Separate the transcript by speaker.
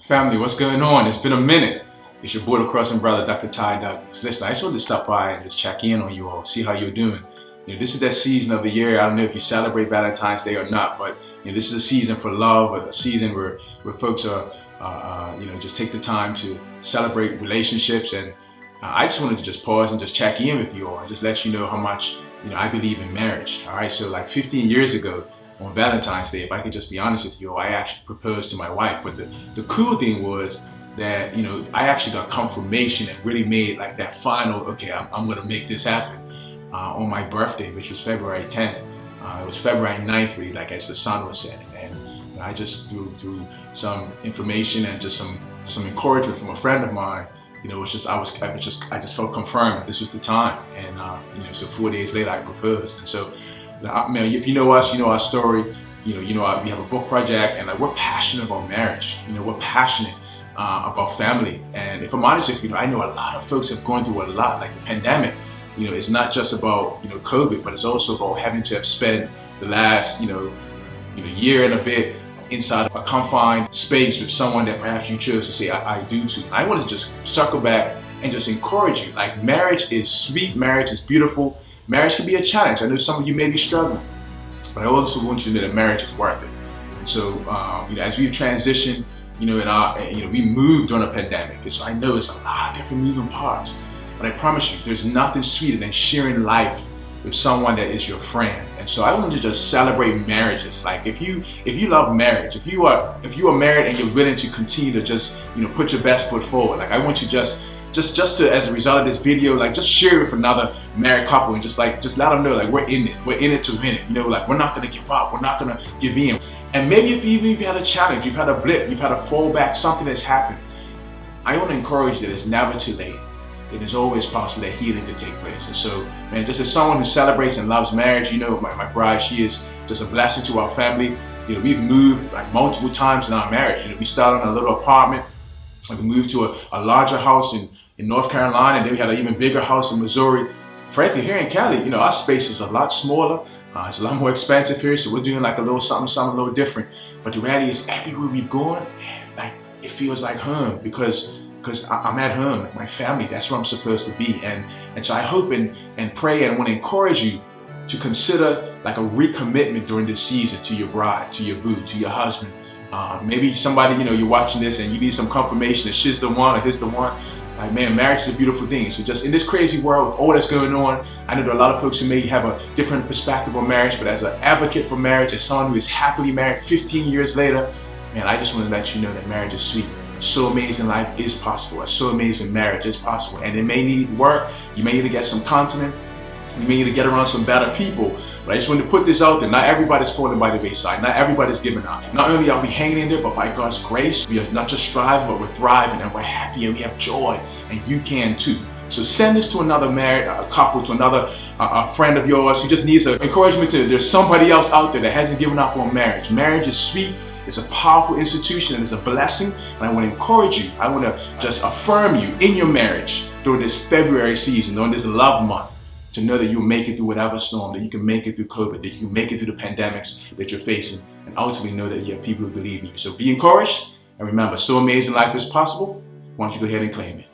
Speaker 1: Family, what's going on? It's been a minute. It's your boy, the crossing brother, Dr. Ty Douglas. Listen, I just wanted to stop by and just check in on you all, see how you're doing. This is that season of the year. I don't know if you celebrate Valentine's Day or not, but this is a season for love, a season where folks are, just take the time to celebrate relationships. And I just wanted to just pause and just check in with you all and just let you know how much I believe in marriage. All right, so like 15 years ago, on Valentine's Day, if I could just be honest with you, I actually proposed to my wife. But the cool thing was that, I actually got confirmation and really made like that final, okay, I'm gonna make this happen on my birthday, which was February 10th. It was February 9th, really, like as the sun was setting. And I just through some information and just some encouragement from a friend of mine, it's just I just felt confirmed that this was the time. And so 4 days later I proposed. And so if you know us, you know our story. We have a book project, and like we're passionate about marriage. We're passionate about family. And if I'm honest with you, I know a lot of folks have gone through a lot, like the pandemic. It's not just about COVID, but it's also about having to have spent the last year and a bit inside a confined space with someone that perhaps you chose to say I do to. I want to just circle back and just encourage you. Like, marriage is sweet, marriage is beautiful. Marriage can be a challenge. I know some of you may be struggling, but I also want you to know that marriage is worth it. And so, as we've transitioned, we moved during a pandemic. And so I know it's a lot of different moving parts, but I promise you, there's nothing sweeter than sharing life with someone that is your friend. And so I want to just celebrate marriages. Like, if you love marriage, if you are married and you're willing to continue to just put your best foot forward, like I want you just to, as a result of this video, like just share it with another married couple and just let them know, like, we're in it to win it. Like, we're not gonna give up, we're not gonna give in. And maybe if you've had a challenge, you've had a blip, you've had a fallback, something that's happened, I want to encourage you that it's never too late. It is always possible that healing can take place. And so, man, just as someone who celebrates and loves marriage, my bride, she is just a blessing to our family. We've moved like multiple times in our marriage. We started in a little apartment, and we moved to a larger house in North Carolina, and then we had an even bigger house in Missouri. Frankly, here in Cali, our space is a lot smaller. It's a lot more expensive here, so we're doing like a little something a little different. But the reality is, everywhere we've gone, man, like, it feels like home because I'm at home, like my family. That's where I'm supposed to be. And so I hope and pray and want to encourage you to consider like a recommitment during this season to your bride, to your boo, to your husband. Maybe somebody, you're watching this and you need some confirmation that she's the one or this the one. Like, man, marriage is a beautiful thing. So just in this crazy world with all that's going on, I know there are a lot of folks who may have a different perspective on marriage, but as an advocate for marriage, as someone who is happily married 15 years later, man, I just want to let you know that marriage is sweet. So amazing life is possible. A so amazing marriage is possible. And it may need work. You may need to get some counseling. You may need to get around some better people. But I just want to put this out there. Not everybody's falling by the wayside. Not everybody's giving up. Not only are we hanging in there, but by God's grace, we are not just striving, but we're thriving, and we're happy, and we have joy. And you can too. So send this to another married couple, to another friend of yours who just needs an encouragement to, there's somebody else out there that hasn't given up on marriage. Marriage is sweet. It's a powerful institution, and it's a blessing. And I want to encourage you. I want to just affirm you in your marriage during this February season, during this love month, to know that you'll make it through whatever storm, that you can make it through COVID, that you can make it through the pandemics that you're facing, and ultimately know that you have people who believe in you. So be encouraged, and remember, so amazing life is possible. Why don't you go ahead and claim it?